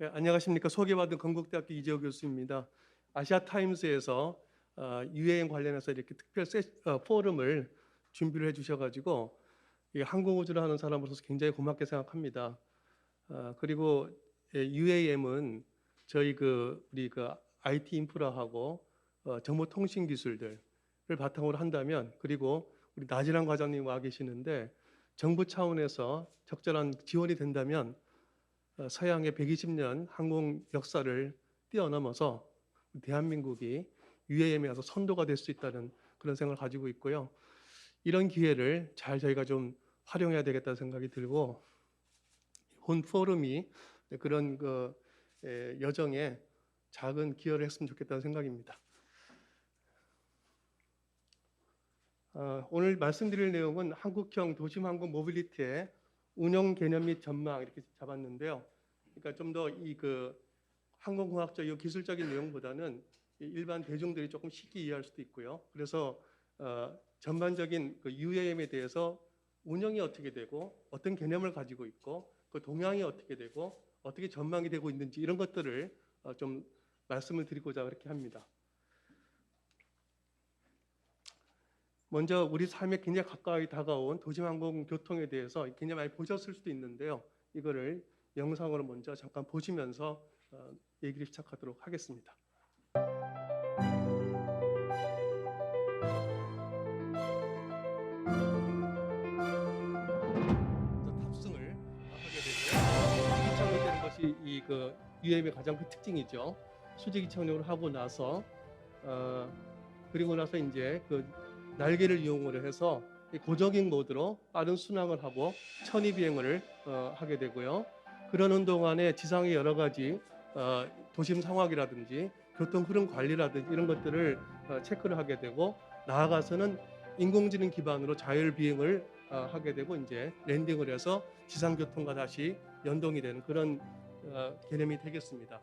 예, 안녕하십니까. 소개받은 건국대학교 이재호 교수입니다. 아시아타임스에서 UAM 관련해서 이렇게 특별 포럼을 준비를 해주셔가지고 항공우주를 하는 사람으로서 굉장히 고맙게 생각합니다. 그리고 UAM은 저희 우리 IT 인프라하고 정보통신 기술들을 바탕으로 한다면, 그리고 우리 나진환 과장님 와 계시는데 정부 차원에서 적절한 지원이 된다면 서양의 120년 항공 역사를 뛰어넘어서 대한민국이 UAM에 와서 선도가 될 수 있다는 그런 생각을 가지고 있고요. 이런 기회를 잘 저희가 좀 활용해야 되겠다는 생각이 들고, 본 포럼이 그런 여정에 작은 기여를 했으면 좋겠다는 생각입니다. 오늘 말씀드릴 내용은 한국형 도심항공 모빌리티의 운영 개념 및 전망 이렇게 잡았는데요. 그러니까 좀 더 항공공학적 기술적인 내용보다는 일반 대중들이 조금 쉽게 이해할 수도 있고요. 그래서 전반적인 UAM에 대해서 운영이 어떻게 되고 어떤 개념을 가지고 있고 그 동향이 어떻게 되고 어떻게 전망이 되고 있는지 이런 것들을 좀 말씀을 드리고자 그렇게 합니다. 먼저 우리 삶에 굉장히 가까이 다가온 도심항공 교통에 대해서 굉장히 많이 보셨을 수도 있는데요. 이거를 영상으로 먼저 잠깐 보시면서 얘기를 시작하도록 하겠습니다. 탑승을 하게 되고요. 수직 착륙 되는 것이 UAM의 가장 큰 특징이죠. 수직 착륙을 하고 나서 그리고 나서 이제 날개를 이용을 해서 고정익 모드로 빠른 순항을 하고 천이 비행을 하게 되고요. 그러는 동안에 지상의 여러 가지 도심 상황이라든지 교통 흐름 관리라든지 이런 것들을 체크를 하게 되고, 나아가서는 인공지능 기반으로 자율 비행을 하게 되고 이제 랜딩을 해서 지상 교통과 다시 연동이 되는 그런 개념이 되겠습니다.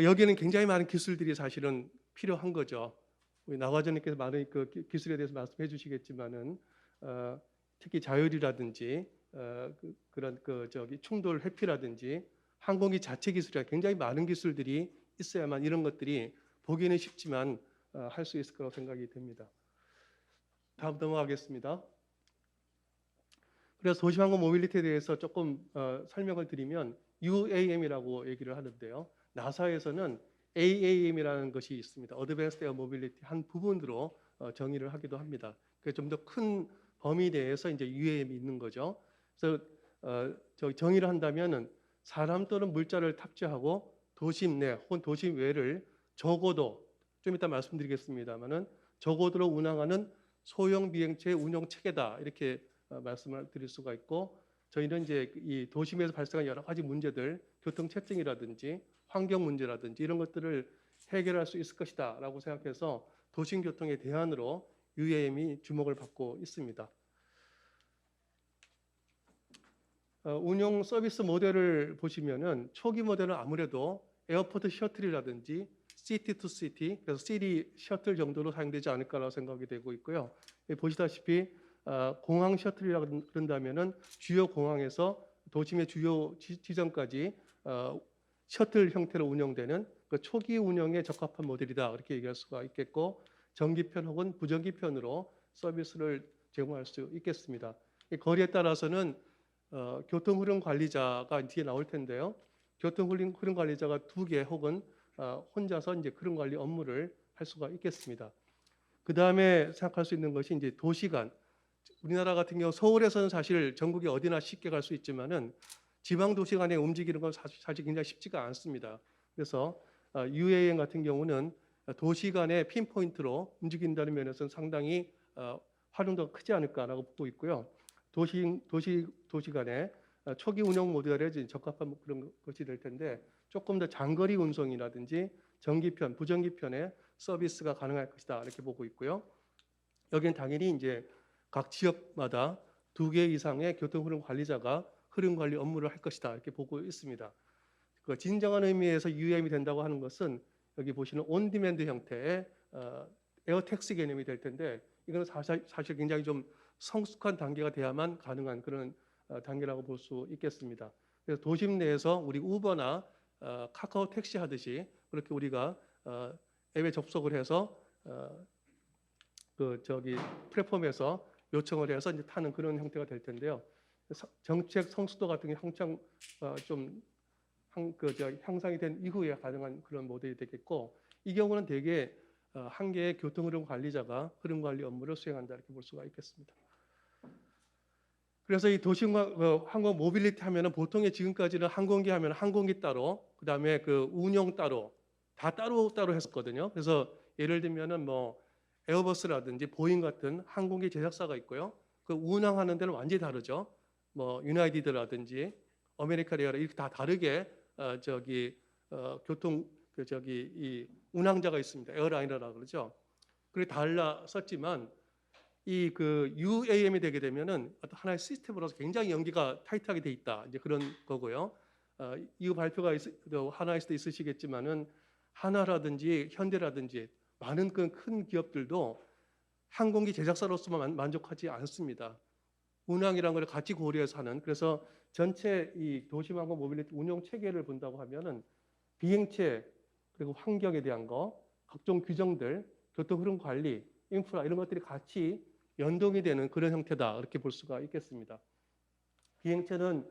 여기에는 굉장히 많은 기술들이 사실은 필요한 거죠. 우리 나 과장님께서 많은 기술에 대해서 말씀해 주시겠지만은 특히 자율이라든지 그런 충돌 회피라든지 항공기 자체 기술이 굉장히 많은 기술들이 있어야만 이런 것들이 보기는 쉽지만 할 수 있을 거라고 생각이 됩니다. 다음 넘어가겠습니다. 그래서 도시항공 모빌리티에 대해서 조금 설명을 드리면 UAM이라고 얘기를 하는데요. 나사에서는 AAM이라는 것이 있습니다. Advanced Air Mobility 한 부분으로 정의를 하기도 합니다. 그래서 좀 더 큰 범위 내에서 이제 UAM이 있는 거죠. 그래서 정의를 한다면은 사람 또는 물자를 탑재하고 도심 내 혹은 도심 외를 저고도, 좀 이따 말씀드리겠습니다만은 저고도로 운항하는 소형 비행체의 운용 체계다, 이렇게 말씀을 드릴 수가 있고, 저희는 이제 이 도심에서 발생한 여러 가지 문제들, 교통 체증이라든지 환경 문제라든지 이런 것들을 해결할 수 있을 것이다라고 생각해서 도심 교통의 대안으로 UAM이 주목을 받고 있습니다. 운용 서비스 모델을 보시면은 초기 모델은 아무래도 에어포트 셔틀이라든지 시티 투 시티, 그래서 시티 셔틀 정도로 사용되지 않을까라고 생각이 되고 있고요. 보시다시피 공항 셔틀이라고 그런다면은 주요 공항에서 도심의 주요 지점까지 셔틀 형태로 운영되는 초기 운영에 적합한 모델이다, 그렇게 얘기할 수가 있겠고, 정기편 혹은 부정기편으로 서비스를 제공할 수 있겠습니다. 거리에 따라서는 교통 흐름 관리자가 뒤에 나올 텐데요. 교통 흐름 관리자가 2개 혹은 혼자서 이제 흐름 관리 업무를 할 수가 있겠습니다. 그 다음에 생각할 수 있는 것이 이제 도시간. 우리나라 같은 경우 서울에서는 사실 전국에 어디나 쉽게 갈 수 있지만은 지방 도시 간에 움직이는 건 사실 굉장히 쉽지가 않습니다. 그래서 UAM 같은 경우는 도시 간에 핀포인트로 움직인다는 면에서는 상당히 활용도가 크지 않을까라고 보고 있고요. 도시 간에 초기 운영 모델에 적합한 그런 것이 될 텐데, 조금 더 장거리 운송이라든지 정기편, 부정기편의 서비스가 가능할 것이다, 이렇게 보고 있고요. 여기는 당연히 이제 각 지역마다 2개 이상의 교통 흐름 관리자가 흐름 관리 업무를 할 것이다, 이렇게 보고 있습니다. 진정한 의미에서 UAM이 된다고 하는 것은 여기 보시는 온디맨드 형태의 에어택시 개념이 될 텐데, 이건 사실 굉장히 좀 성숙한 단계가 돼야만 가능한 그런 단계라고 볼 수 있겠습니다. 그래서 도심 내에서 우리 우버나 카카오 택시 하듯이 그렇게 우리가 앱에 접속을 해서 플랫폼에서 요청을 해서 이제 타는 그런 형태가 될 텐데요. 정책 성숙도 같은 게 한창 좀 향상이 된 이후에 가능한 그런 모델이 되겠고, 이 경우는 대개 한 개의 교통흐름 관리자가 흐름 관리 업무를 수행한다 이렇게 볼 수가 있겠습니다. 그래서 이 도심 항공 모빌리티 하면은 보통의 지금까지는 항공기 하면 항공기 따로, 그다음에 그 운영 따로 다 따로 했었거든요. 그래서 예를 들면은 뭐 에어버스라든지 보잉 같은 항공기 제작사가 있고요. 그 운항하는 데는 완전히 다르죠. 뭐 유나이티드라든지 아메리칸 에어라 이렇게 다 다르게 교통 이 운항자가 있습니다. 에어라이너라 그러죠. 그게 달랐었지만 이 UAM이 되게 되면은 어떤 하나의 시스템으로서 굉장히 연기가 타이트하게 돼 있다. 이제 그런 거고요. 이후 발표가 하나에서도 있으시겠지만은 하나라든지 현대라든지 많은 큰 기업들도 항공기 제작사로서만 만족하지 않습니다. 운항이라는 걸 같이 고려해서 하는. 그래서 전체 이 도심항공 모빌리티 운용 체계를 본다고 하면은 비행체 그리고 환경에 대한 거, 각종 규정들, 교통 흐름 관리, 인프라 이런 것들이 같이 연동이 되는 그런 형태다 이렇게 볼 수가 있겠습니다. 비행체는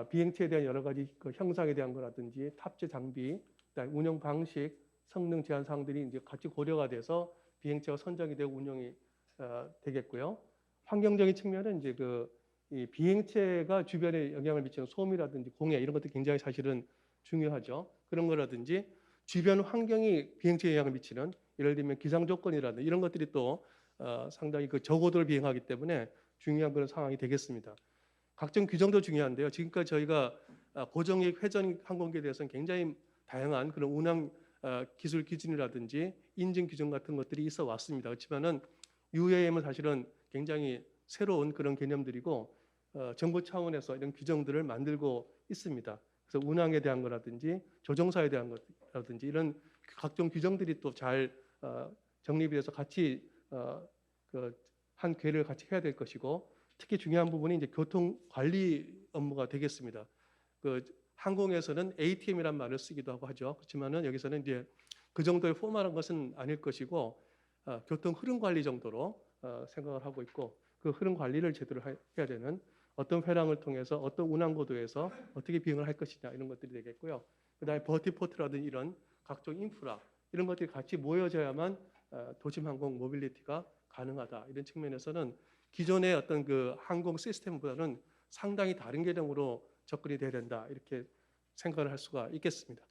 비행체에 대한 여러 가지 형상에 대한 거라든지 탑재 장비, 운영 방식, 성능 제한 사항들이 이제 같이 고려가 돼서 비행체가 선정이 되고 운영이 되겠고요. 환경적인 측면은 이제 이 비행체가 주변에 영향을 미치는 소음이라든지 공해 이런 것도 굉장히 사실은 중요하죠. 그런 거라든지 주변 환경이 비행체에 영향을 미치는 예를 들면 기상 조건이라든지 이런 것들이 또 상당히 저고도를 비행하기 때문에 중요한 그런 상황이 되겠습니다. 각종 규정도 중요한데요. 지금까지 저희가 고정익 회전 항공기에 대해서는 굉장히 다양한 그런 운항 기술 기준이라든지 인증 규정 같은 것들이 있어 왔습니다. 그렇지만은 UAM은 사실은 굉장히 새로운 그런 개념들이고 정부 차원에서 이런 규정들을 만들고 있습니다. 그래서 운항에 대한 거라든지 조종사에 대한 것라든지 이런 각종 규정들이 또 잘 정립이 돼서 같이 한 궤를 같이 해야 될 것이고, 특히 중요한 부분이 이제 교통 관리 업무가 되겠습니다. 항공에서는 ATM이란 말을 쓰기도 하고 하죠. 그렇지만은 여기서는 이제 그 정도의 포멀한 것은 아닐 것이고 교통 흐름 관리 정도로 생각을 하고 있고, 그 흐름 관리를 제대로 해야 되는 어떤 회랑을 통해서 어떤 운항 고도에서 어떻게 비행을 할 것이냐 이런 것들이 되겠고요. 그다음에 버티포트라든지 이런 각종 인프라 이런 것들이 같이 모여져야만 도심 항공 모빌리티가 가능하다. 이런 측면에서는 기존의 어떤 항공 시스템보다는 상당히 다른 개념으로 접근이 돼야 된다. 이렇게 생각을 할 수가 있겠습니다.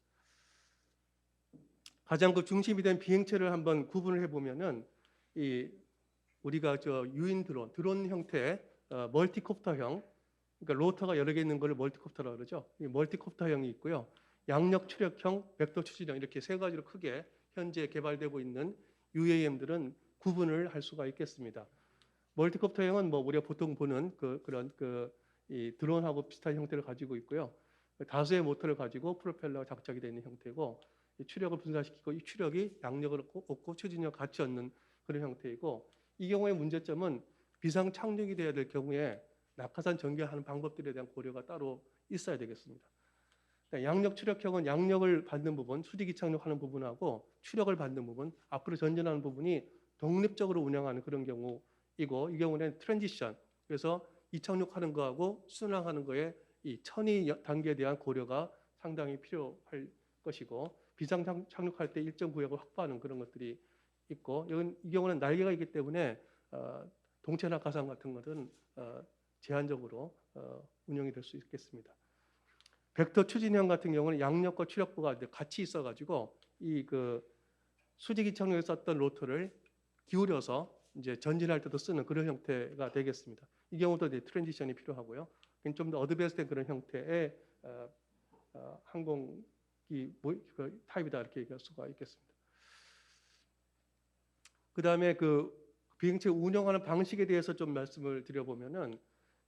가장 중심이 된 비행체를 한번 구분을 해보면은 우리가 유인 드론 형태의 멀티콥터형, 그러니까 로터가 여러 개 있는 걸 멀티콥터라고 그러죠. 이 멀티콥터형이 있고요. 양력 추력형, 벡터 추진형 이렇게 세 가지로 크게 현재 개발되고 있는 UAM들은 구분을 할 수가 있겠습니다. 멀티콥터형은 우리가 보통 보는 이 드론하고 비슷한 형태를 가지고 있고요. 다수의 모터를 가지고 프로펠러가 장착이 되어 있는 형태고, 이 추력을 분산시키고 이 추력이 양력을 얻고 추진력 같이 얻는 그런 형태이고, 이 경우의 문제점은 비상 착륙이 돼야 될 경우에 낙하산 전개하는 방법들에 대한 고려가 따로 있어야 되겠습니다. 양력 추력형은 양력을 받는 부분, 수직 이착륙하는 부분하고 추력을 받는 부분, 앞으로 전진하는 부분이 독립적으로 운영하는 그런 경우이고, 이 경우는 트랜지션, 그래서 이착륙하는 거하고 순항하는 거에 이 천위 단계에 대한 고려가 상당히 필요할 것이고, 비상 착륙할 때 일정 구역을 확보하는 그런 것들이 있고, 이 경우는 날개가 있기 때문에 동체 낙하산 같은 것은 제한적으로 운영이 될 수 있겠습니다. 벡터 추진형 같은 경우는 양력과 추력부가 같이 있어가지고 이 수직 이착륙에 썼던 로터를 기울여서 이제 전진할 때도 쓰는 그런 형태가 되겠습니다. 이 경우도 이제 트랜지션이 필요하고요. 좀 더 어드밴스된 그런 형태의 항공기 타입이다 이렇게 얘기할 수가 있겠습니다. 그다음에 비행체 운영하는 방식에 대해서 좀 말씀을 드려보면은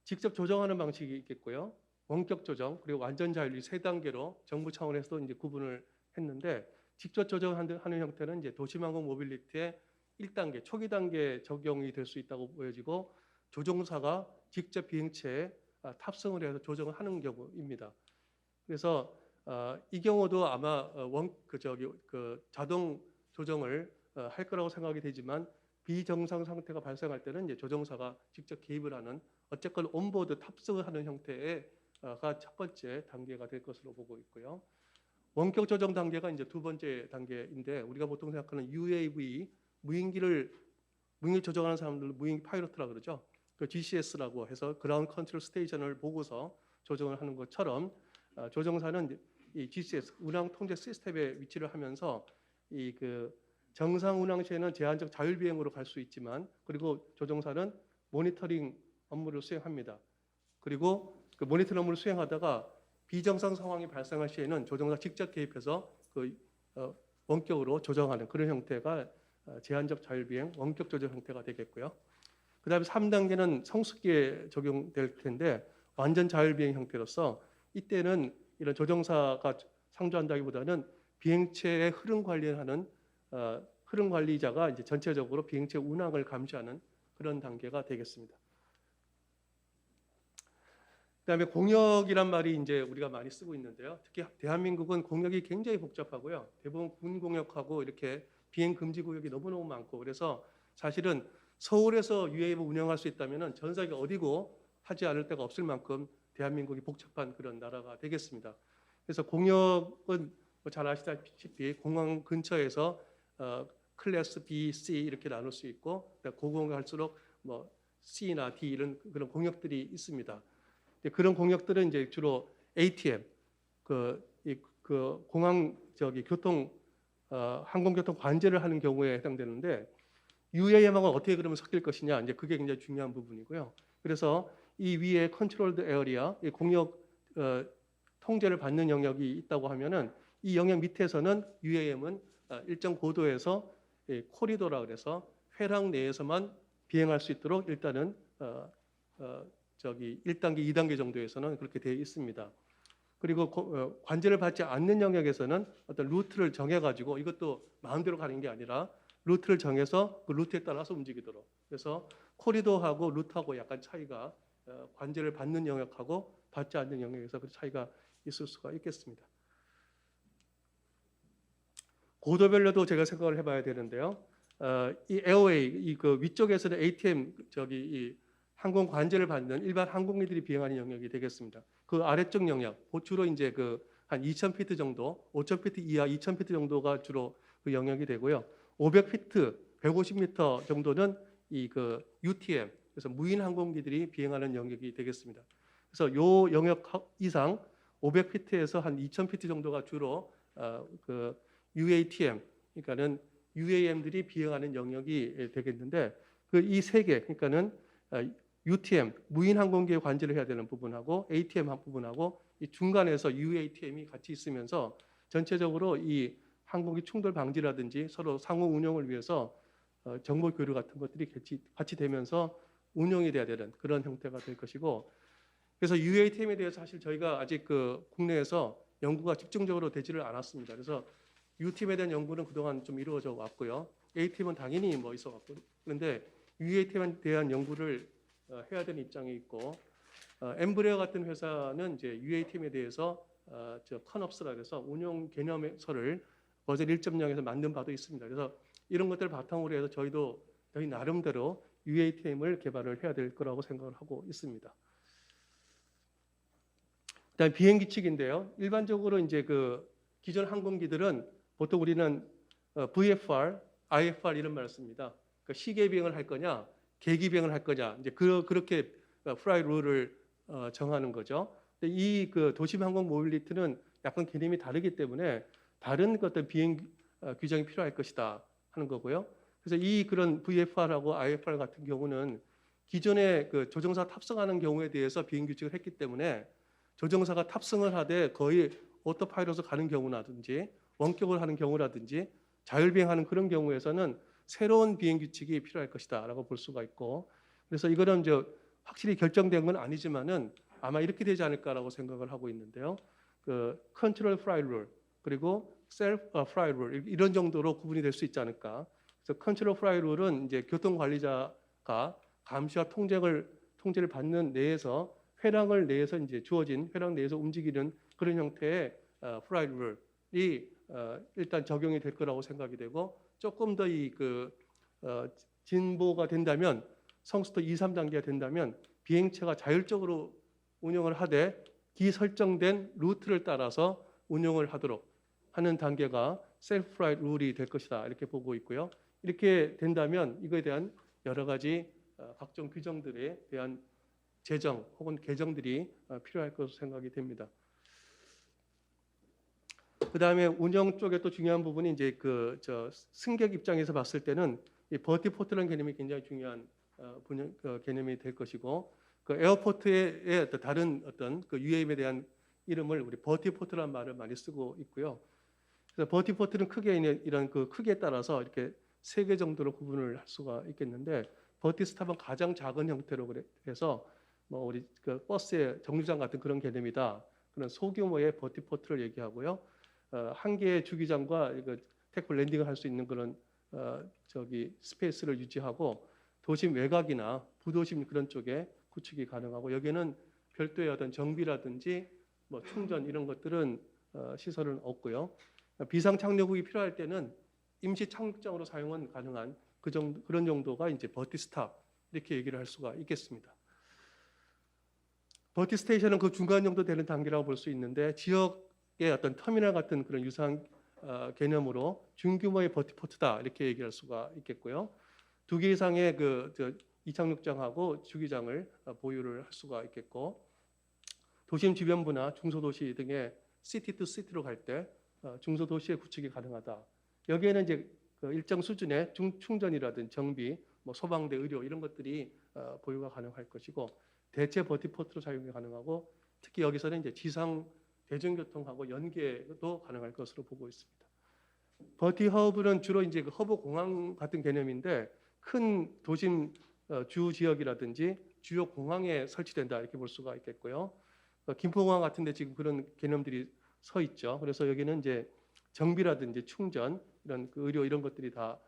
직접 조정하는 방식이 있겠고요. 원격 조정 그리고 완전 자율 이 세 단계로 정부 차원에서도 이제 구분을 했는데, 직접 조정하는 형태는 이제 도심항공 모빌리티의 1단계 초기 단계 적용이 될 수 있다고 보여지고, 조종사가 직접 비행체에 탑승을 해서 조정을 하는 경우입니다. 그래서 이 경우도 아마 자동 조정을 할 거라고 생각이 되지만 비정상 상태가 발생할 때는 이제 조정사가 직접 개입을 하는 어쨌건 온보드 탑승을 하는 형태가 첫 번째 단계가 될 것으로 보고 있고요. 원격 조정 단계가 이제 두 번째 단계인데 우리가 보통 생각하는 UAV 무인기 조정하는 사람들 무인기 파이로트라 그러죠. 그 GCS라고 해서 그라운드 컨트롤 스테이션을 보고서 조정을 하는 것처럼 조정사는 이 GCS 운항 통제 시스템에 위치를 하면서 이 정상 운항 시에는 제한적 자율 비행으로 갈 수 있지만 그리고 조정사는 모니터링 업무를 수행합니다. 그리고 그 모니터링 업무를 수행하다가 비정상 상황이 발생할 시에는 조정사 직접 개입해서 원격으로 조정하는 그런 형태가 제한적 자율 비행 원격 조정 형태가 되겠고요. 그다음에 3단계는 성숙기에 적용될 텐데 완전 자율 비행 형태로서 이때는 이런 조정사가 상주한다기보다는 비행체의 흐름 관리하는 흐름 관리자가 이제 전체적으로 비행체 운항을 감시하는 그런 단계가 되겠습니다. 그다음에 공역이란 말이 이제 우리가 많이 쓰고 있는데요. 특히 대한민국은 공역이 굉장히 복잡하고요. 대부분 군 공역하고 이렇게 비행 금지 구역이 너무너무 많고 그래서 사실은 서울에서 UAV 운영할 수 있다면 전 세계 어디고 하지 않을 데가 없을 만큼 대한민국이 복잡한 그런 나라가 되겠습니다. 그래서 공역은 잘 아시다시피 공항 근처에서 클래스 B, C 이렇게 나눌 수 있고 고공할수록 뭐 C나 D 이런 그런 공역들이 있습니다. 그런 공역들은 이제 주로 ATM 공항 항공교통 관제를 하는 경우에 해당되는데 UAM하고 어떻게 그러면 섞일 것이냐 이제 그게 굉장히 중요한 부분이고요. 그래서 이 위에 컨트롤드 에어리아 공역 통제를 받는 영역이 있다고 하면은 이 영역 밑에서는 UAM은 일정 고도에서 코리도라 그래서 회랑 내에서만 비행할 수 있도록 일단은 1단계, 2단계 정도에서는 그렇게 되어 있습니다. 그리고 관제를 받지 않는 영역에서는 어떤 루트를 정해가지고 이것도 마음대로 가는 게 아니라 루트를 정해서 그 루트에 따라서 움직이도록. 그래서 코리도하고 루트하고 약간 차이가 관제를 받는 영역하고 받지 않는 영역에서 그 차이가 있을 수가 있겠습니다. 고도별로도 제가 생각을 해봐야 되는데요. 이 에어웨이 위쪽에서는 ATM 이 항공 관제를 받는 일반 항공기들이 비행하는 영역이 되겠습니다. 그 아래쪽 영역 주로 이제 한 2,000피트 정도, 5,000피트 이하 2,000피트 정도가 주로 그 영역이 되고요. 500피트, 150m 정도는 UTM 그래서 무인 항공기들이 비행하는 영역이 되겠습니다. 그래서 요 영역 이상 500피트에서 한 2,000피트 정도가 주로 UATM 그러니까는 UAM들이 비행하는 영역이 되겠는데 이 세 개 그러니까는 UTM 무인 항공기에 관제를 해야 되는 부분하고 ATM 한 부분하고 이 중간에서 UATM이 같이 있으면서 전체적으로 이 항공기 충돌 방지라든지 서로 상호 운용을 위해서 정보 교류 같은 것들이 같이 되면서 운용이 돼야 되는 그런 형태가 될 것이고 그래서 UATM에 대해서 사실 저희가 아직 국내에서 연구가 집중적으로 되지를 않았습니다. 그래서 UTM에 대한 연구는 그동안 좀 이루어져 왔고요. ATM은 당연히 있어 왔고 그런데 UATM에 대한 연구를 해야 되는 입장이 있고 엠브레어 같은 회사는 이제 UATM에 대해서 컨업스라 해서 운용 개념서를 버전 1.0에서 만든 바도 있습니다. 그래서 이런 것들을 바탕으로 해서 저희 나름대로 UATM을 개발을 해야 될 거라고 생각을 하고 있습니다. 그다음 비행기 측인데요. 일반적으로 이제 기존 항공기들은 보통 우리는 VFR, IFR 이런 말을 씁니다. 그러니까 시계 비행을 할 거냐, 계기 비행을 할 거냐, 이제 그렇게 플라이 룰을 정하는 거죠. 근데 이 도심 항공 모빌리티는 약간 개념이 다르기 때문에 다른 어떤 비행 규정이 필요할 것이다 하는 거고요. 그래서 그런 VFR하고 IFR 같은 경우는 기존에 조종사 탑승하는 경우에 대해서 비행 규칙을 했기 때문에 조종사가 탑승을 하되 거의 오토파일럿으로 가는 경우라든지 원격으로 하는 경우라든지 자율비행하는 그런 경우에서는 새로운 비행 규칙이 필요할 것이다라고 볼 수가 있고 그래서 이거는 이제 확실히 결정된 건 아니지만은 아마 이렇게 되지 않을까라고 생각을 하고 있는데요. 컨트롤 플라이 룰 그리고 셀프 플라이 룰 이런 정도로 구분이 될 수 있지 않을까. 그래서 컨트롤 플라이 룰은 이제 교통 관리자가 감시와 통제를 받는 내에서 회랑을 내에서 이제 주어진 회랑 내에서 움직이는 그런 형태의 플라이트 룰이 일단 적용이 될 거라고 생각이 되고, 조금 더 진보가 된다면, 성수도 2, 3단계가 된다면 비행체가 자율적으로 운영을 하되 기설정된 루트를 따라서 운영을 하도록 하는 단계가 셀프 플라이트 룰이 될 것이다, 이렇게 보고 있고요. 이렇게 된다면 이거에 대한 여러 가지 각종 규정들에 대한 제정 혹은 개정들이 필요할 것으로 생각이 됩니다. 그 다음에 운영 쪽에 또 중요한 부분이 이제 승객 입장에서 봤을 때는 이 버티포트라는 개념이 굉장히 중요한 개념이 될 것이고, 그 에어포트의 다른 어떤 그 UAM에 대한 이름을 우리 버티포트라는 말을 많이 쓰고 있고요. 그래서 버티포트는 크게 이런 그 크기에 따라서 이렇게 3개 정도로 구분을 할 수가 있겠는데, 버티스탑은 가장 작은 형태로 그래서 뭐 우리 그 버스의 정류장 같은 그런 개념이다. 그런 소규모의 버티포트를 얘기하고요. 한 개의 주기장과 테이크 랜딩을 할 수 있는 그런 스페이스를 유지하고, 도심 외곽이나 부도심 그런 쪽에 구축이 가능하고, 여기에는 별도의 어떤 정비라든지 뭐 충전 이런 것들은 시설은 없고요. 비상 착륙이 필요할 때는 임시 착륙장으로 사용은 가능한 그런 정도가 이제 버티스탑, 이렇게 얘기를 할 수가 있겠습니다. 버티 스테이션은 그 중간 정도 되는 단계라고 볼 수 있는데, 지역의 어떤 터미널 같은 그런 유사한 개념으로 중규모의 버티포트다, 이렇게 얘기할 수가 있겠고요. 2개 이상의 이착륙장하고 주기장을 보유를 할 수가 있겠고, 도심 주변부나 중소도시 등의 시티 투 시티로 갈 때 중소도시의 구축이 가능하다. 여기에는 이제 일정 수준의 충전이라든지 정비, 뭐 소방대, 의료 이런 것들이 보유가 가능할 것이고, 대체 버티포트로 사용이 가능하고, 특히 여기서는 이제 지상 대중교통하고 연계도 가능할 것으로 보고 있습니다. 버티 허브는 주로 이제 허브 공항 같은 개념인데, 큰 도심 주 지역이라든지 주요 공항에 설치된다, 이렇게 볼 수가 있겠고요. 김포공항 같은데 지금 그런 개념들이 서 있죠. 그래서 여기는 이제 정비라든지 충전, 이런 의료 이런 것들이 다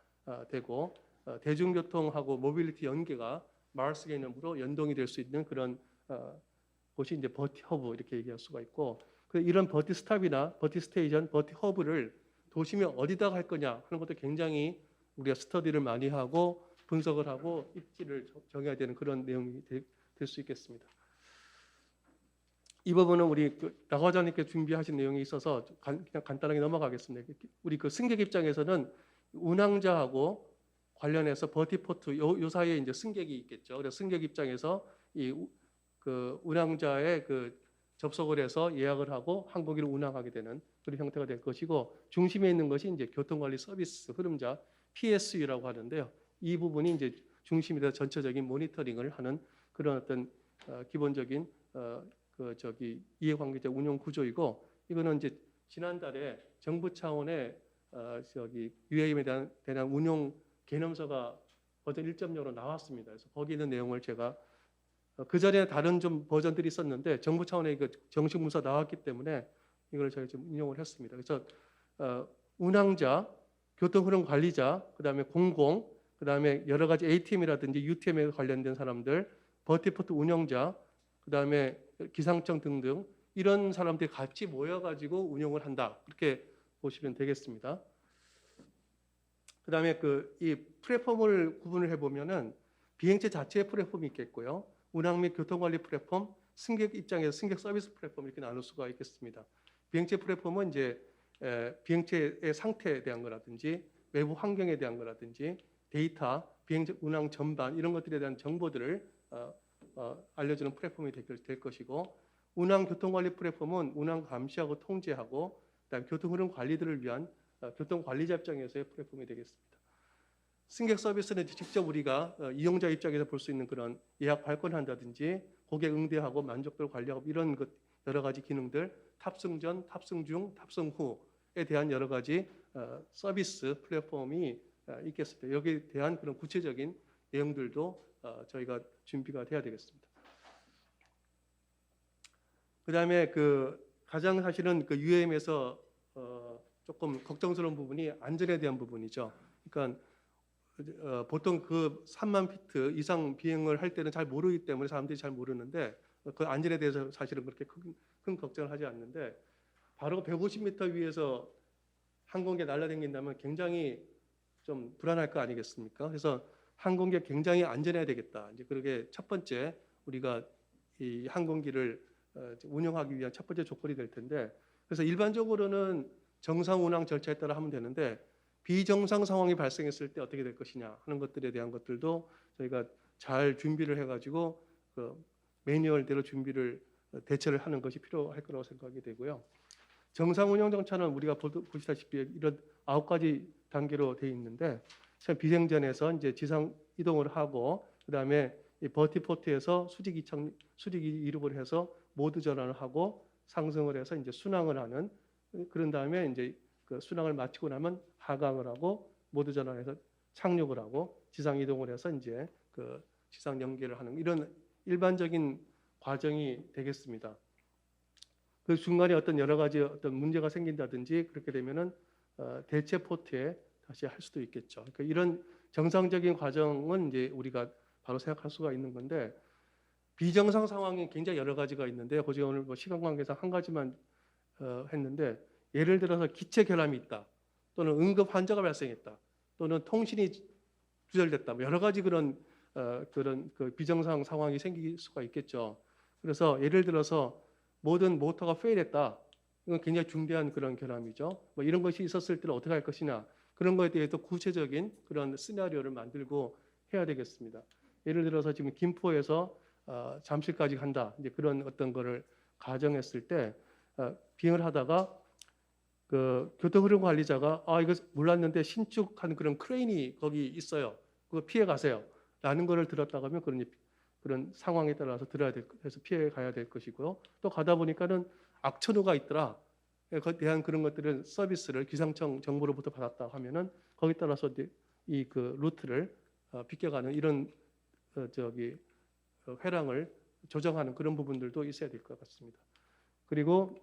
되고, 대중교통하고 모빌리티 연계가 마르스 개념으로 연동이 될 수 있는 그런 곳이 이제 버티 허브, 이렇게 얘기할 수가 있고, 이런 버티 스탑이나 버티 스테이션, 버티 허브를 도심에 어디다 할 거냐 하는 것도 굉장히 우리가 스터디를 많이 하고 분석을 하고 입지를 정해야 되는 그런 내용이 될 수 있겠습니다. 이 부분은 우리 나과장님께 준비하신 내용이 있어서 그냥 간단하게 넘어가겠습니다. 우리 승객 입장에서는 운항자하고 관련해서 버티포트 요 사이에 이제 승객이 있겠죠. 그래서 승객 입장에서 운항자의 접속을 해서 예약을 하고 항공기를 운항하게 되는 그런 형태가 될 것이고, 중심에 있는 것이 이제 교통관리 서비스 흐름자 PSU라고 하는데요. 이 부분이 이제 중심이 돼서 전체적인 모니터링을 하는 그런 어떤 기본적인 이해관계자 운영 구조이고, 이거는 이제 지난달에 정부 차원의 UAM에 대한 운용 개념서가 버전 1.0로 나왔습니다. 그래서 거기 있는 내용을 제가 그 전에 다른 좀 버전들이 있었는데 정부 차원의 정식 문서 나왔기 때문에 이걸 저희 좀 인용을 했습니다. 그래서 운항자, 교통흐름 관리자, 그다음에 공공, 그다음에 여러 가지 ATM이라든지 UTM에 관련된 사람들, 버티포트 운영자, 그다음에 기상청 등등 이런 사람들이 같이 모여가지고 운영을 한다, 그렇게 보시면 되겠습니다. 그다음에 이 플랫폼을 구분을 해보면은 비행체 자체의 플랫폼이 있겠고요, 운항 및 교통관리 플랫폼, 승객 입장에서 승객 서비스 플랫폼, 이렇게 나눌 수가 있겠습니다. 비행체 플랫폼은 이제 비행체의 상태에 대한 거라든지 외부 환경에 대한 거라든지 데이터, 비행체 운항 전반 이런 것들에 대한 정보들을 알려주는 플랫폼이 될 것이고, 운항 교통관리 플랫폼은 운항 감시하고 통제하고 그다음 교통 흐름 관리들을 위한 교통관리자 입장에서의 플랫폼이 되겠습니다. 승객 서비스는 직접 우리가 이용자 입장에서 볼 수 있는 그런 예약 발권한다든지 고객 응대하고 만족도를 관리하고 이런 여러 가지 기능들, 탑승 전, 탑승 중, 탑승 후에 대한 여러 가지 서비스 플랫폼이 있겠습니다. 여기에 대한 그런 구체적인 내용들도 저희가 준비가 돼야 되겠습니다. 그다음에 가장 사실은 UAM에서 조금 걱정스러운 부분이 안전에 대한 부분이죠. 그러니까 보통 그 3만 피트 이상 비행을 할 때는 잘 모르기 때문에 사람들이 잘 모르는데 그 안전에 대해서 사실은 그렇게 큰 걱정을 하지 않는데 바로 150m 위에서 항공기가 날아다닌다면 굉장히 좀 불안할 거 아니겠습니까? 그래서 항공기가 굉장히 안전해야 되겠다. 이제 그게 첫 번째 우리가 이 항공기를 운영하기 위한 첫 번째 조건이 될 텐데, 그래서 일반적으로는 정상 운항 절차에 따라 하면 되는데 비정상 상황이 발생했을 때 어떻게 될 것이냐 하는 것들에 대한 것들도 저희가 잘 준비를 해가지고 그 매뉴얼대로 준비를 대처를 하는 것이 필요할 거라고 생각이 되고요. 정상 운영 정차는 우리가 보시다시피 이런 9가지 단계로 되어 있는데, 비생전에서 이제 지상 이동을 하고 그다음에 이 버티포트에서 수직 이륙을 해서 모드 전환을 하고 상승을 해서 이제 순항을 하는, 그런 다음에 이제 그 순항을 마치고 나면 하강을 하고 모드 전환해서 착륙을 하고 지상 이동을 해서 이제 그 지상 연계를 하는 이런 일반적인 과정이 되겠습니다. 그 중간에 어떤 여러 가지 어떤 문제가 생긴다든지 그렇게 되면은 대체 포트에 다시 할 수도 있겠죠. 그러니까 이런 정상적인 과정은 이제 우리가 바로 생각할 수가 있는 건데, 비정상 상황이 굉장히 여러 가지가 있는데 그중에 오늘 뭐 시간 관계상 한 가지만 했는데, 예를 들어서 기체 결함이 있다, 또는 응급 환자가 발생했다, 또는 통신이 두절됐다, 뭐 여러 가지 그런 그 비정상 상황이 생길 수가 있겠죠. 그래서 예를 들어서 모든 모터가 페일했다. 이건 굉장히 중대한 그런 결함이죠. 뭐 이런 것이 있었을 때는 어떻게 할 것이냐, 그런 것에 대해서 구체적인 그런 시나리오를 만들고 해야 되겠습니다. 예를 들어서 지금 김포에서 잠실까지 간다, 이제 그런 어떤 거를 가정했을 때 비행을 하다가 그 교통흐름 관리자가 이거 몰랐는데 신축한 그런 크레인이 거기 있어요. 그거 피해 가세요.라는 거를 들었다고 하면 그런 상황에 따라서 들어야 해서 피해 가야 될 것이고요. 또 가다 보니까는 악천후가 있더라. 거기에 대한 그런 것들은 서비스를 기상청 정보로부터 받았다 하면은 거기에 따라서 이 그 루트를 비껴가는 이런 회랑을 조정하는 그런 부분들도 있어야 될 것 같습니다. 그리고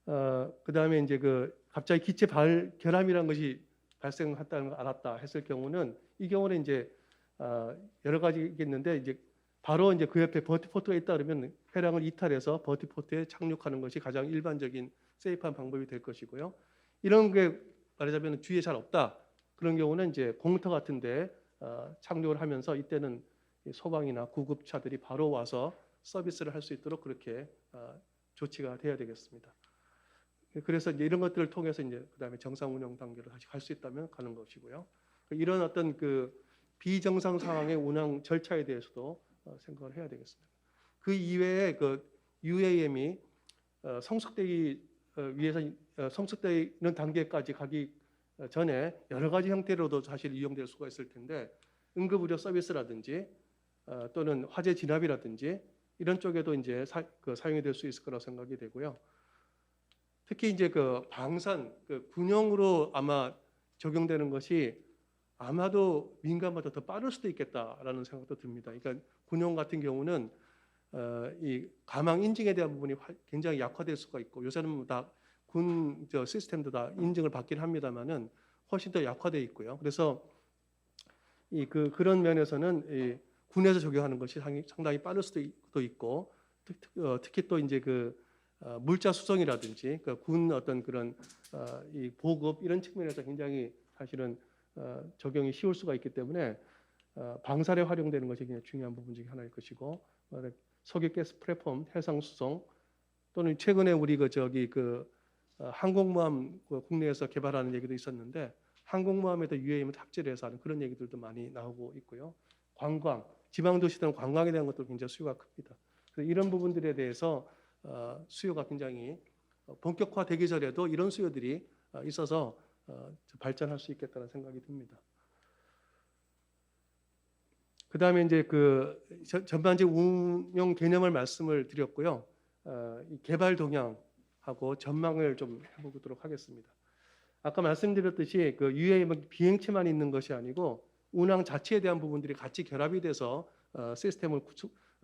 그 다음에 이제 그 갑자기 기체 결함이라는 것이 발생했다는 걸 알았다 했을 경우는, 이 경우는 이제 여러 가지 있겠는데 이제 바로 이제 그 옆에 버티포트가 있다 그러면 회랑을 이탈해서 버티포트에 착륙하는 것이 가장 일반적인 세이프한 방법이 될 것이고요. 이런 게 말하자면 주위에 잘 없다, 그런 경우는 이제 공터 같은데 착륙을 하면서 이때는 소방이나 구급차들이 바로 와서 서비스를 할 수 있도록 그렇게 조치가 돼야 되겠습니다. 그래서 이제 이런 것들을 통해서 이제 그다음에 정상 운영 단계로 다시 갈 수 있다면 가는 것이고요. 이런 어떤 그 비정상 상황의 운항 절차에 대해서도 생각을 해야 되겠습니다. 그 이외에 그 UAM이 성숙되기 위해서 성숙되는 단계까지 가기 전에 여러 가지 형태로도 사실 이용될 수가 있을 텐데, 응급의료 서비스라든지 또는 화재 진압이라든지 이런 쪽에도 이제 사용이 될 수 있을 거라고 생각이 되고요. 특히 이제 그 방산, 그 군용으로 아마 적용되는 것이 아마도 민간보다 더 빠를 수도 있겠다라는 생각도 듭니다. 그러니까 군용 같은 경우는 이 가망 인증에 대한 부분이 굉장히 약화될 수가 있고, 요새는 다 군 시스템도 다 인증을 받긴 합니다만은 훨씬 더 약화되어 있고요. 그래서 그런 면에서는 이 군에서 적용하는 것이 상당히 빠를 수도 있고, 특히 또 이제 그 물자 수송이라든지 군 어떤 그런 이 보급 이런 측면에서 굉장히 사실은 적용이 쉬울 수가 있기 때문에 방사에 활용되는 것이 굉장히 중요한 부분 중에 하나일 것이고, 석유가스 플랫폼 해상 수송, 또는 최근에 우리 항공모함 국내에서 개발하는 얘기도 있었는데 항공모함에도 UAM을 탑재를 해서 하는 그런 얘기들도 많이 나오고 있고요. 관광, 지방도시들은 관광에 대한 것도 굉장히 수요가 큽니다. 그래서 이런 부분들에 대해서 수요가 굉장히 본격화되기 전에도 이런 수요들이 있어서 발전할 수 있겠다는 생각이 듭니다. 그 다음에 이제 그 전반적 운용 개념을 말씀을 드렸고요. 이 개발 동향하고 전망을 좀 해보도록 하겠습니다. 아까 말씀드렸듯이 그 UAM은 비행체만 있는 것이 아니고 운항 자체에 대한 부분들이 같이 결합이 돼서 시스템을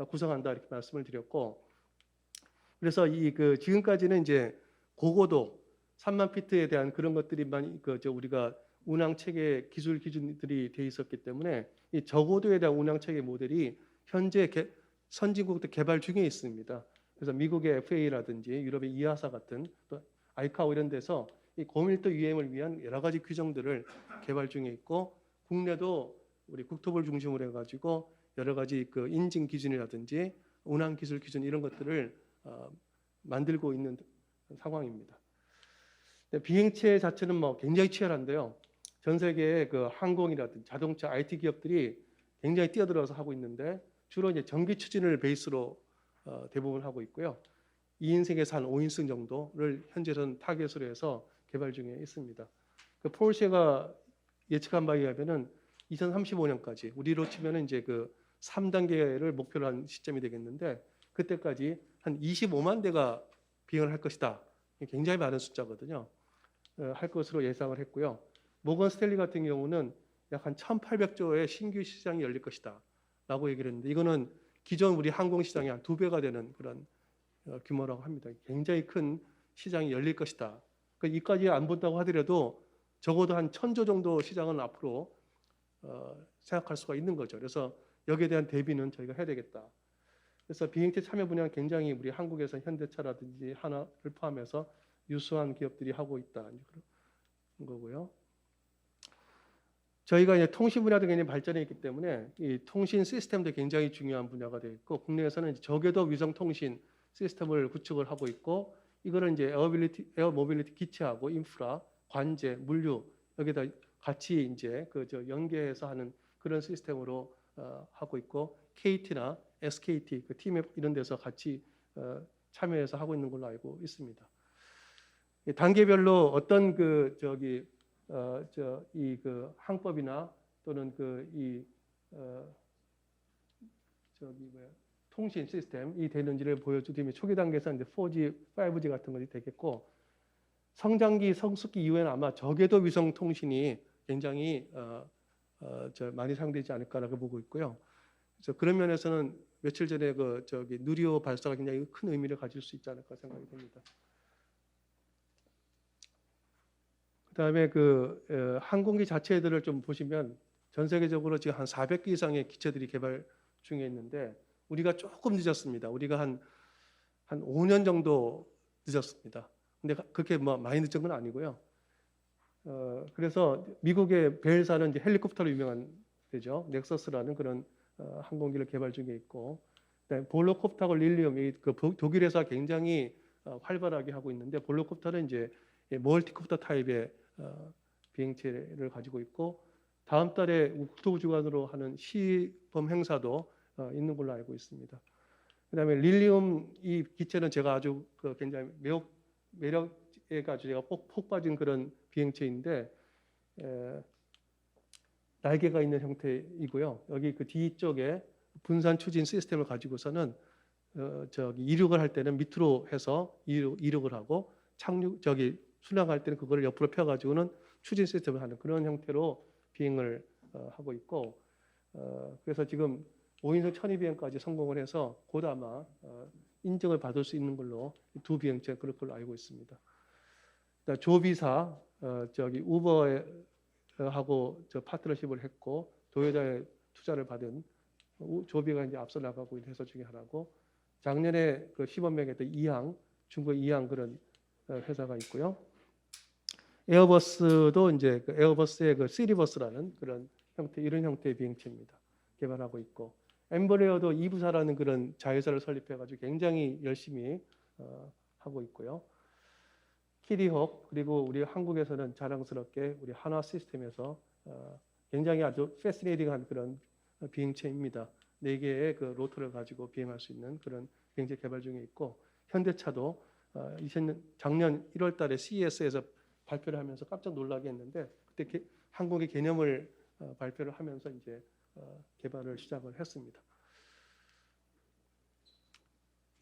구성한다 이렇게 말씀을 드렸고, 그래서 지금까지는 이제 고고도 3만 피트에 대한 그런 것들이 우리가 운항 체계 기술 기준들이 돼 있었기 때문에 이 저고도에 대한 운항 체계 모델이 현재 선진국들 개발 중에 있습니다. 그래서 미국의 FAA라든지 유럽의 이아사 같은 또 아이카오 이런 데서 이 고밀도 UAM을 위한 여러 가지 규정들을 개발 중에 있고 국내도 우리 국토부를 중심으로 해가지고 여러 가지 그 인증 기준이라든지 운항 기술 기준 이런 것들을 만들고 있는 상황입니다. 비행체 자체는 뭐 굉장히 치열한데요. 전 세계의 그 항공이라든지 자동차, IT 기업들이 굉장히 뛰어들어서 하고 있는데 주로 이제 전기 추진을 베이스로 대부분 하고 있고요. 2인승에서 한 5인승 정도를 현재는 타겟으로 해서 개발 중에 있습니다. 그 포르쉐가 예측한 바에 의하면은 2035년까지 우리로 치면은 이제 그 3단계를 목표로 한 시점이 되겠는데 그때까지 한 25만 대가 비행을 할 것이다. 굉장히 많은 숫자거든요. 할 것으로 예상을 했고요. 모건 스탠리 같은 경우는 약 한 1,800조의 신규 시장이 열릴 것이다. 라고 얘기를 했는데 이거는 기존 우리 항공 시장의 한 2배가 되는 그런 규모라고 합니다. 굉장히 큰 시장이 열릴 것이다. 그러니까 이까지 안 본다고 하더라도 적어도 한 1,000조 정도 시장은 앞으로 생각할 수가 있는 거죠. 그래서 여기에 대한 대비는 저희가 해야 되겠다. 그래서 비행체 참여 분야는 굉장히 우리 한국에서 현대차라든지 하나를 포함해서 유수한 기업들이 하고 있다. 그런 거고요. 저희가 이제 통신 분야도 굉장히 발전해 있기 때문에 이 통신 시스템도 굉장히 중요한 분야가 되어 있고 국내에서는 저궤도 위성 통신 시스템을 구축을 하고 있고 이거는 이제 에어 모빌리티 기체하고 인프라, 관제, 물류 여기다 같이 이제 연계해서 하는 그런 시스템으로 하고 있고 KT나 SKT, 그 T맵 이런 데서 같이 참여해서 하고 있는 걸로 알고 있습니다. 단계별로 어떤 항법이나 또는 통신 시스템이 되는지를 보여주면 초기 단계에서 이제 4G, 5G 같은 것이 되겠고 성장기, 성숙기 이후에는 아마 저궤도 위성 통신이 굉장히 많이 사용되지 않을까라고 보고 있고요. 그래서 그런 면에서는 며칠 전에 누리호 발사가 굉장히 큰 의미를 가질 수 있지 않을까 생각이 됩니다. 그다음에 항공기 자체들을 좀 보시면 전 세계적으로 지금 한 400개 이상의 기체들이 개발 중에 있는데 우리가 조금 늦었습니다. 우리가 한 5년 정도 늦었습니다. 근데 그렇게 뭐 많이 늦은 건 아니고요. 그래서 미국의 벨사는 이제 헬리콥터로 유명한 데죠. 넥서스라는 그런 항공기를 개발 중에 있고, 그다음에 볼로콥터하고 릴리움, 독일 회사 굉장히 활발하게 하고 있는데 볼로콥터는 이제 멀티콥터 타입의 비행체를 가지고 있고 다음 달에 국토부 주관으로 하는 시범 행사도 있는 걸로 알고 있습니다. 그다음에 릴리움 이 기체는 제가 아주 굉장히 매력에 가지고 제가 폭 빠진 그런 비행체인데 날개가 있는 형태이고요. 여기 뒤쪽에 분산 추진 시스템을 가지고서는 이륙을 할 때는 밑으로 해서 이륙을 하고 순항할 때는 그거를 옆으로 펴가지고는 추진 시스템을 하는 그런 형태로 비행을 하고 있고 그래서 지금 5인승 천위 비행까지 성공을 해서 곧 아마 인정을 받을 수 있는 걸로 두 비행체 그럴 걸로 알고 있습니다. 조비사 우버하고 파트너십을 했고 도요타의 투자를 받은 조비가 이제 앞서 나가고 있는 회사 중에 하나고 작년에 시범명했던 중국 이항 그런 회사가 있고요. 에어버스도 이제 에어버스의 시리버스라는 그런 형태 이런 형태의 비행체입니다. 개발하고 있고 엠브레어도 이부사라는 그런 자회사를 설립해가지고 굉장히 열심히 하고 있고요. 키리홉 그리고 우리 한국에서는 자랑스럽게 우리 한화 시스템에서 굉장히 아주 패시네이팅한 그런 비행체입니다. 4개의 로터를 가지고 비행할 수 있는 그런 비행체 개발 중에 있고 현대차도 작년 1월달에 CES에서 발표를 하면서 깜짝 놀라게 했는데 그때 항공의 개념을 발표를 하면서 이제 개발을 시작을 했습니다.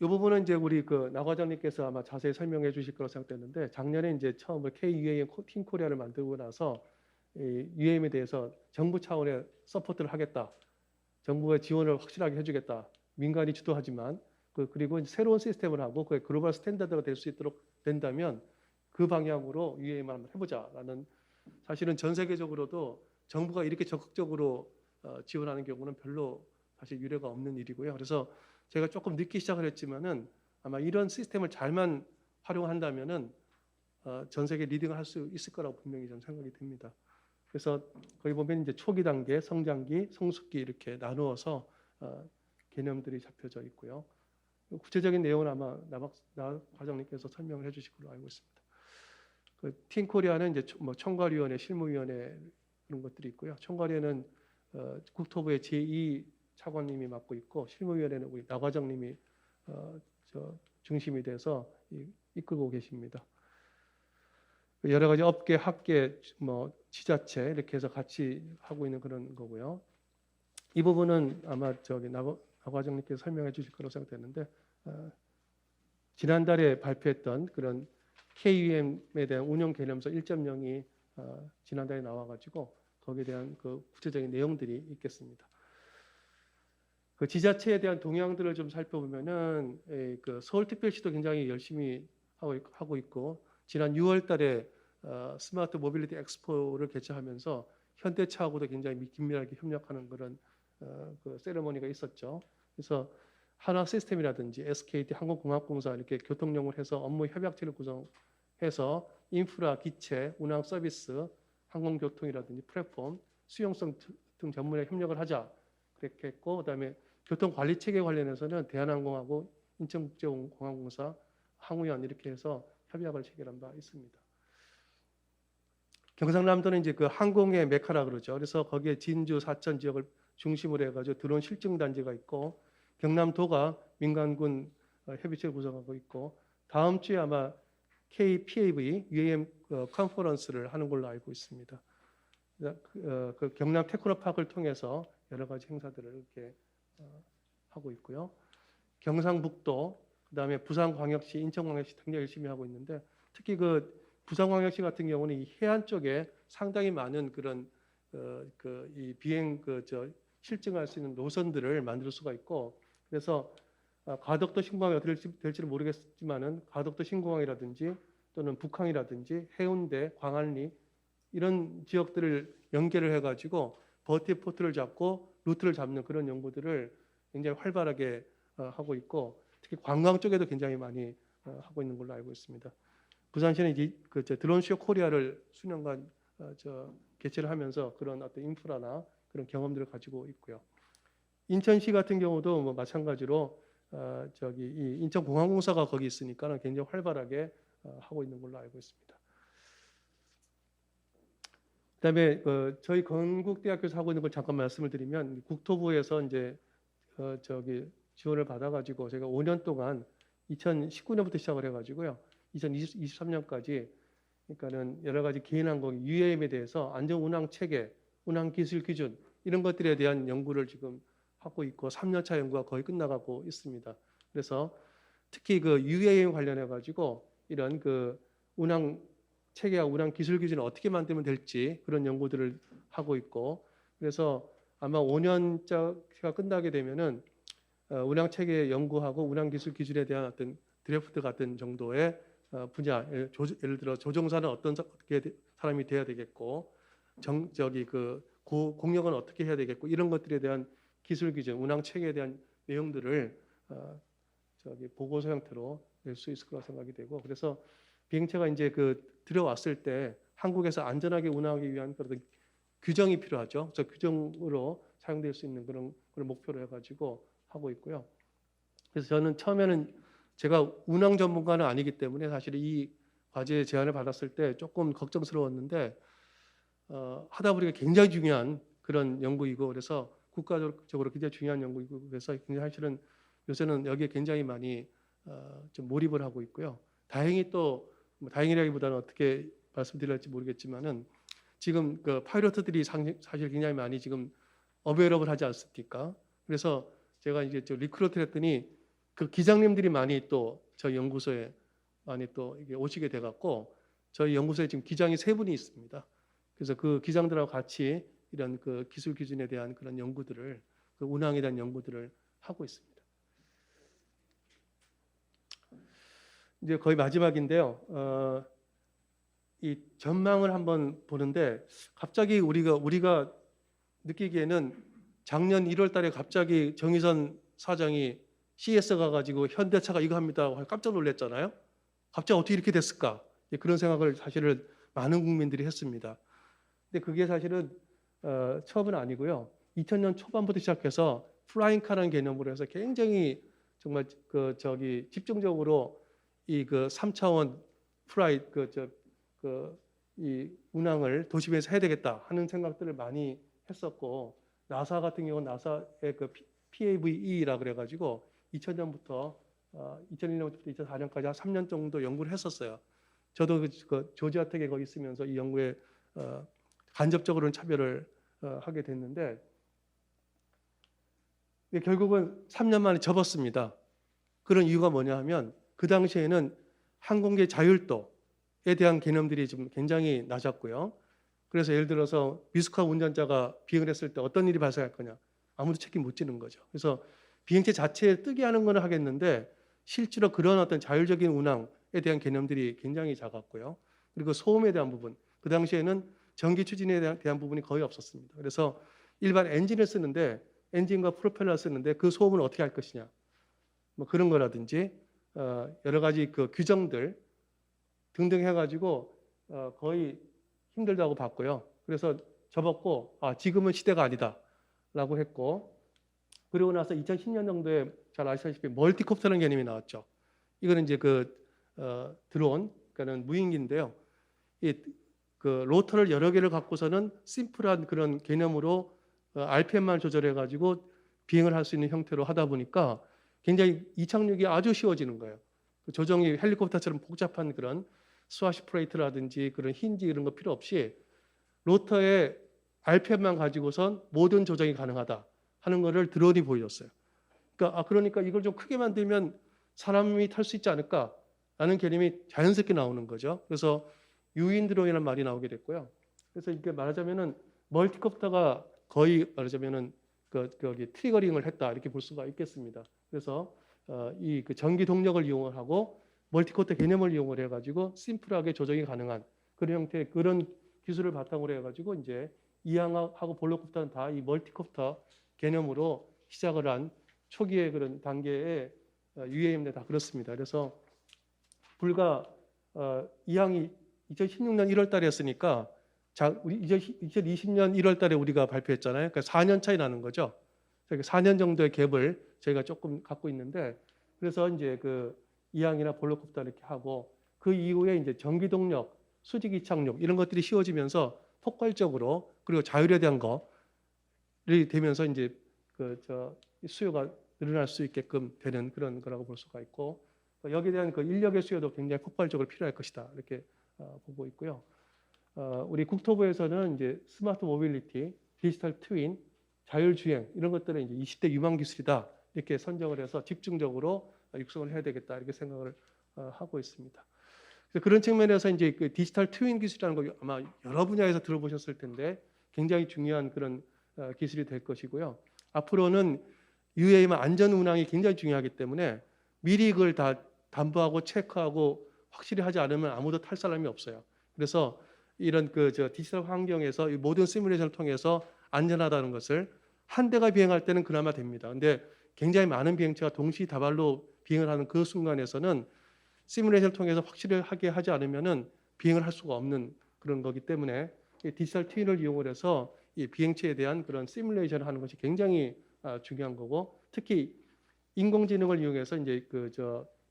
이 부분은 이제 우리 나 과장님께서 아마 자세히 설명해 주실 거라고 생각되는데 작년에 이제 처음으로 K-UAM 팀 코리아를 만들고 나서 UAM에 대해서 정부 차원의 서포트를 하겠다. 정부의 지원을 확실하게 해주겠다. 민간이 주도하지만 그리고 새로운 시스템을 하고 그게 글로벌 스탠다드가 될 수 있도록 된다면 그 방향으로 UAM을 한번 해보자라는 사실은 전 세계적으로도 정부가 이렇게 적극적으로 지원하는 경우는 별로 사실 유례가 없는 일이고요. 그래서 제가 조금 늦게 시작을 했지만은 아마 이런 시스템을 잘만 활용한다면은 전 세계 리딩을 할 수 있을 거라고 분명히 저는 생각이 듭니다. 그래서 거기 보면 이제 초기 단계, 성장기, 성숙기 이렇게 나누어서 개념들이 잡혀져 있고요. 구체적인 내용은 아마 나 과장님께서 설명을 해주실 걸로 알고 있습니다. 그 팀코리아는 이제 뭐 총괄위원회, 실무위원회 그런 것들이 있고요. 총괄위원회는 국토부의 제2 차관님이 맡고 있고, 실무위원회는 우리 나 과장님이 중심이 돼서 이끌고 계십니다. 여러 가지 업계, 학계, 뭐 지자체 이렇게 해서 같이 하고 있는 그런 거고요. 이 부분은 아마 나 과장님께서 설명해 주실 거라고 생각되는데, 지난달에 발표했던 그런 KUM에 대한 운영 개념서 1.0이 지난달에 나와가지고 거기에 대한 그 구체적인 내용들이 있겠습니다. 그 지자체에 대한 동향들을 좀 살펴보면은 그 서울특별시도 굉장히 열심히 하고 있고, 지난 6월달에 스마트 모빌리티 엑스포를 개최하면서 현대차하고도 굉장히 긴밀하게 협력하는 그런 그 세레머니가 있었죠. 그래서 한화 시스템이라든지 SKT 항공공학공사 이렇게 교통용을 해서 업무 협약체를 구성해서 인프라, 기체, 운항 서비스, 항공교통이라든지 플랫폼, 수용성 등 전문에 협력을 하자 그렇게 했고, 그다음에 교통관리체계 관련해서는 대한항공하고 인천국제공항공사, 항우연 이렇게 해서 협약을 체결한 바 있습니다. 경상남도는 이제 그 항공의 메카라 그러죠. 그래서 거기에 진주, 사천 지역을 중심으로 해가지고 드론 실증 단지가 있고, 경남도가 민간군 협의체를 구성하고 있고, 다음 주에 아마 KPAV UAM 컨퍼런스를 하는 걸로 알고 있습니다. 그 경남 테크노파크를 통해서 여러 가지 행사들을 이렇게 하고 있고요. 경상북도, 그다음에 부산광역시, 인천광역시 굉장히 열심히 하고 있는데, 특히 그 부산광역시 같은 경우는 이 해안 쪽에 상당히 많은 그런 이 비행 실증할 수 있는 노선들을 만들 수가 있고, 그래서 가덕도 신공항이 어떻게 될지는 모르겠지만은 가덕도 신공항이라든지 또는 북항이라든지 해운대, 광안리 이런 지역들을 연계를 해가지고 버티포트를 잡고 루트를 잡는 그런 연구들을 굉장히 활발하게 하고 있고, 특히 관광 쪽에도 굉장히 많이 하고 있는 걸로 알고 있습니다. 부산시는 드론쇼 코리아를 수년간 개최를 하면서 그런 어떤 인프라나 그런 경험들을 가지고 있고요. 인천시 같은 경우도 뭐 마찬가지로 이 인천공항공사가 거기 있으니까 굉장히 활발하게 하고 있는 걸로 알고 있습니다. 그다음에 저희 건국대학교에서 하고 있는 걸 잠깐 말씀을 드리면, 국토부에서 이제 지원을 받아가지고 제가 5년 동안 2019년부터 시작을 해가지고요, 2023년까지 그러니까는 여러 가지 개인항공 UAM에 대해서 안전운항 체계, 운항 기술 기준 이런 것들에 대한 연구를 지금 하고 있고 3년차 연구가 거의 끝나가고 있습니다. 그래서 특히 그 UAM 관련해 가지고 이런 그 운항 체계와 운항 기술 기준을 어떻게 만들면 될지 그런 연구들을 하고 있고, 그래서 아마 5년차가 끝나게 되면은 운항 체계 연구하고 운항 기술 기준에 대한 어떤 드래프트 같은 정도의 분야, 예를 들어 조종사는 어떤 사람이 돼야 되겠고, 공역은 어떻게 해야 되겠고, 이런 것들에 대한 기술 기준, 운항 체계에 대한 내용들을 보고서 형태로 낼 수 있을 거라 생각이 되고, 그래서 비행체가 이제 들어왔을 때 한국에서 안전하게 운항하기 위한 그런 규정이 필요하죠. 그래서 규정으로 사용될 수 있는 그런 목표로 해가지고 하고 있고요. 그래서 저는 처음에는 제가 운항 전문가는 아니기 때문에 사실 이 과제 제안을 받았을 때 조금 걱정스러웠는데, 하다 보니까 굉장히 중요한 그런 연구이고, 그래서 국가적으로 굉장히 중요한 연구이고, 그래서 굉장히 사실은 요새는 여기에 굉장히 많이 좀 몰입을 하고 있고요. 다행히 또 다행이라기보다는 어떻게 말씀드릴지 모르겠지만은 지금 그 파이러트들이 사실 굉장히 많이 지금 어베이러블 하지 않습니까? 그래서 제가 이제 리크루트를 했더니 그 기장님들이 많이 또 저희 연구소에 많이 또 이게 오시게 돼갖고 저희 연구소에 지금 기장이 3분이 있습니다. 그래서 그 기장들하고 같이 이런 그 기술 기준에 대한 그런 연구들을, 그 운항에 대한 연구들을 하고 있습니다. 이제 거의 마지막인데요. 이 전망을 한번 보는데 갑자기 우리가 느끼기에는 작년 1월 달에 갑자기 정의선 사장이 CS 가가지고 현대차가 이거 합니다 하고 깜짝 놀랐잖아요. 갑자기 어떻게 이렇게 됐을까? 그런 생각을 사실은 많은 국민들이 했습니다. 근데 그게 사실은 처음은 아니고요. 2000년 초반부터 시작해서 플라잉카라는 개념으로 해서 굉장히 정말 집중적으로 이 3차원 플라이 이 운항을 도심에서 해야 되겠다 하는 생각들을 많이 했었고, 나사 같은 경우는 나사의 PAVE라 그래가지고 2000년부터 2001년부터 2004년까지 한 3년 정도 연구를 했었어요. 저도 조지아 텍에 거기 있으면서 이 연구에 간접적으로는 참여를 하게 됐는데, 결국은 3년 만에 접었습니다. 그런 이유가 뭐냐 하면 그 당시에는 항공기의 자율도에 대한 개념들이 좀 굉장히 낮았고요. 그래서 예를 들어서 미숙한 운전자가 비행을 했을 때 어떤 일이 발생할 거냐, 아무도 책임 못 지는 거죠. 그래서 비행체 자체에 뜨게 하는 건 하겠는데 실제로 그런 어떤 자율적인 운항에 대한 개념들이 굉장히 작았고요. 그리고 소음에 대한 부분, 그 당시에는 전기 추진에 대한 부분이 거의 없었습니다. 그래서 일반 엔진을 쓰는데, 엔진과 프로펠러를 쓰는데 그 소음을 어떻게 할 것이냐, 뭐 그런 거라든지 여러 가지 그 규정들 등등 해가지고 거의 힘들다고 봤고요. 그래서 접었고, 지금은 시대가 아니다라고 했고, 그리고 나서 2010년 정도에 잘 아시다시피 멀티콥터라는 개념이 나왔죠. 이거는 이제 드론, 그러니까는 무인기인데요. 로터를 여러 개를 갖고서는 심플한 그런 개념으로 RPM만 조절해가지고 비행을 할 수 있는 형태로 하다 보니까 굉장히 이착륙이 아주 쉬워지는 거예요. 조정이 헬리콥터처럼 복잡한 그런 스와시 플레이트라든지 그런 힌지 이런 거 필요 없이 로터의 RPM만 가지고선 모든 조정이 가능하다 하는 것을 드론이 보여줬어요. 그러니까 이걸 좀 크게 만들면 사람이 탈 수 있지 않을까라는 개념이 자연스럽게 나오는 거죠. 그래서 유인 드론이라는 말이 나오게 됐고요. 그래서 이렇게 말하자면은 멀티콥터가 거의 말하자면은 트리거링을 했다 이렇게 볼 수가 있겠습니다. 그래서 이 전기 동력을 이용을 하고 멀티콥터 개념을 이용을 해가지고 심플하게 조정이 가능한 그런 형태의 그런 기술을 바탕으로 해가지고 이제 이항하고 볼로콥터는 다 이 멀티콥터 개념으로 시작을 한 초기의 그런 단계의 UAM인데 다 그렇습니다. 그래서 불과 이항이 2016년 1월 달이었으니까 우리 2020년 1월 달에 우리가 발표했잖아요. 그러니까 4년 차이 나는 거죠. 4년 정도의 갭을 저희가 조금 갖고 있는데, 그래서 이제 이항이나 볼로콥터 이렇게 하고 그 이후에 이제 전기 동력, 수직 이착륙 이런 것들이 쉬워지면서 폭발적으로, 그리고 자율에 대한 것이 되면서 이제 수요가 늘어날 수 있게끔 되는 그런 거라고 볼 수가 있고, 여기에 대한 인력의 수요도 굉장히 폭발적으로 필요할 것이다 이렇게 보고 있고요. 우리 국토부에서는 이제 스마트 모빌리티, 디지털 트윈, 자율주행 이런 것들은 이제 20대 유망 기술이다 이렇게 선정을 해서 집중적으로 육성을 해야 되겠다 이렇게 생각을 하고 있습니다. 그래서 그런 측면에서 이제 디지털 트윈 기술이라는 거 아마 여러 분야에서 들어보셨을 텐데 굉장히 중요한 그런 기술이 될 것이고요. 앞으로는 UAM 안전 운항이 굉장히 중요하기 때문에 미리 그걸 다 담보하고 체크하고 확실히 하지 않으면 아무도 탈 사람이 없어요. 그래서 이런 디지털 환경에서 이 모든 시뮬레이션을 통해서 안전하다는 것을 한 대가 비행할 때는 그나마 됩니다. 근데 굉장히 많은 비행체가 동시다발로 비행을 하는 그 순간에서는 시뮬레이션을 통해서 확실하게 하지 않으면은 비행을 할 수가 없는 그런 거기 때문에 이 디지털 트윈을 이용을 해서 이 비행체에 대한 그런 시뮬레이션을 하는 것이 굉장히 중요한 거고, 특히 인공지능을 이용해서 이제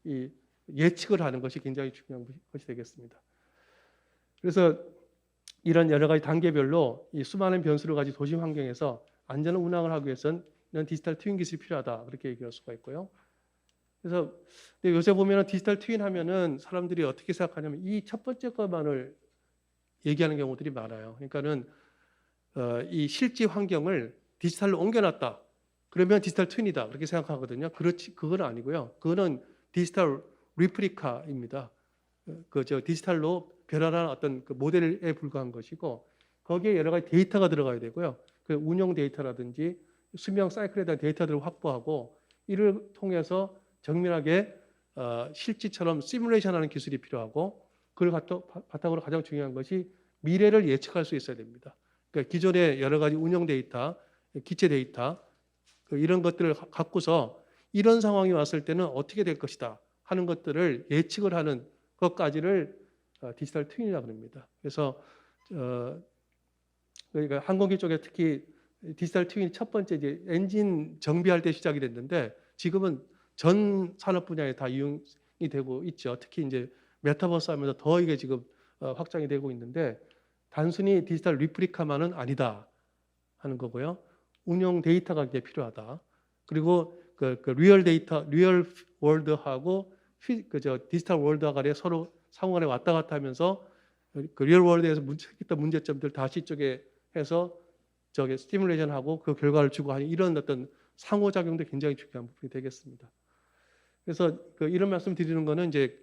이 예측을 하는 것이 굉장히 중요한 것이 되겠습니다. 그래서 이런 여러 가지 단계별로 이 수많은 변수를 가진 도심 환경에서 안전한 운항을 하기 위해서는 이런 디지털 트윈 기술이 필요하다 그렇게 얘기할 수가 있고요. 그래서 요새 보면은 디지털 트윈 하면은 사람들이 어떻게 생각하냐면 이 첫 번째 것만을 얘기하는 경우들이 많아요. 그러니까는 이 실제 환경을 디지털로 옮겨놨다. 그러면 디지털 트윈이다 그렇게 생각하거든요. 그건 아니고요. 그거는 디지털 리플리카입니다. 디지털로 변화한 어떤 모델에 불과한 것이고, 거기에 여러 가지 데이터가 들어가야 되고요. 운영 데이터라든지 수명 사이클에 대한 데이터들을 확보하고 이를 통해서 정밀하게 실제처럼 시뮬레이션하는 기술이 필요하고, 그걸 바탕으로 가장 중요한 것이 미래를 예측할 수 있어야 됩니다. 그러니까 기존의 여러 가지 운영 데이터, 기체 데이터 이런 것들을 갖고서 이런 상황이 왔을 때는 어떻게 될 것이다 하는 것들을 예측을 하는 것까지를 디지털 트윈이라고 합니다. 그래서 그러니까 항공기 쪽에 특히 디지털 트윈이 첫 번째 이제 엔진 정비할 때 시작이 됐는데 지금은 전 산업 분야에 다 이용이 되고 있죠. 특히 이제 메타버스 하면서 더 이게 지금 확장이 되고 있는데 단순히 디지털 리플리카만은 아니다 하는 거고요. 운영 데이터가 이제 필요하다. 그리고 그 리얼 데이터, 리얼 월드하고 디지털 월드와 간에 서로 상호간에 왔다 갔다 하면서 그 리얼 월드에서 생겼던 문제점들 다시 쪽에 해서 저게 스티뮬레이션하고 그 결과를 주고 하는 이런 어떤 상호작용도 굉장히 중요한 부분이 되겠습니다. 그래서 이런 말씀 드리는 거는 이제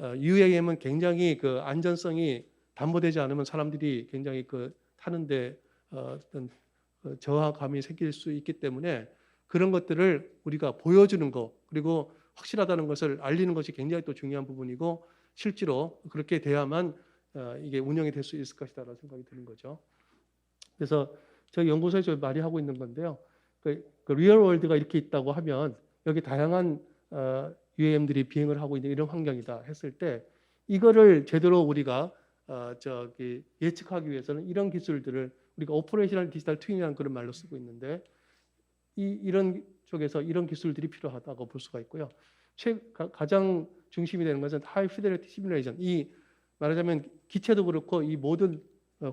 UAM은 굉장히 그 안전성이 담보되지 않으면 사람들이 굉장히 타는데 어떤 저하감이 생길 수 있기 때문에 그런 것들을 우리가 보여주는 거 그리고 확실하다는 것을 알리는 것이 굉장히 또 중요한 부분이고 실제로 그렇게 돼야만 이게 운영이 될 수 있을 것이다라는 생각이 드는 거죠. 그래서 저희 연구소에서 많이 하고 있는 건데요. 그 리얼 월드가 이렇게 있다고 하면 여기 다양한 UAM들이 비행을 하고 있는 이런 환경이다 했을 때 이거를 제대로 우리가 예측하기 위해서는 이런 기술들을 우리가 오퍼레이셔널 디지털 트윈이라는 그런 말로 쓰고 있는데 이런 쪽에서 이런 기술들이 필요하다고 볼 수가 있고요. 가장 중심이 되는 것은 하이 피델리티 시뮬레이션. 이 말하자면 기체도 그렇고 이 모든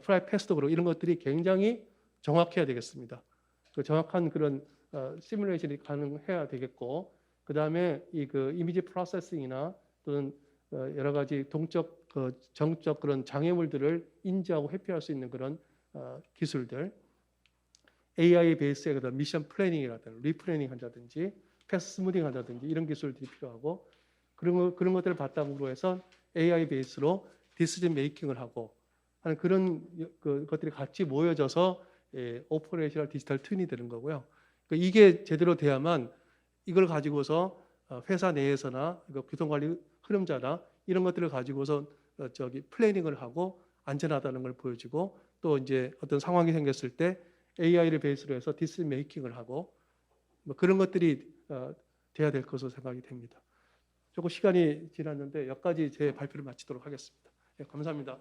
플라이 패스도 그렇고 이런 것들이 굉장히 정확해야 되겠습니다. 그 정확한 그런 시뮬레이션이 가능해야 되겠고 그 다음에 이미지 프로세싱이나 또는 여러 가지 동적 정적 그런 장애물들을 인지하고 회피할 수 있는 그런 기술들, AI 베이스의 그런 미션 플래닝이라든지 리플래닝 한다든지 패스 스무딩 한다든지 이런 기술들이 필요하고 그런 것들을 바탕으로 해서 AI 베이스로 디시전 메이킹을 하고 하는 그런 것들이 같이 모여져서 오퍼레이셔널 디지털 트윈이 되는 거고요. 그러니까 이게 제대로 돼야만 이걸 가지고서 회사 내에서나 교통관리 흐름자나 이런 것들을 가지고서 플래닝을 하고 안전하다는 걸 보여주고 또 이제 어떤 상황이 생겼을 때 AI를 베이스로 해서 디시전 메이킹을 하고 뭐 그런 것들이 돼야 될 것으로 생각이 됩니다. 조금 시간이 지났는데 여기까지 제 발표를 마치도록 하겠습니다. 네, 감사합니다.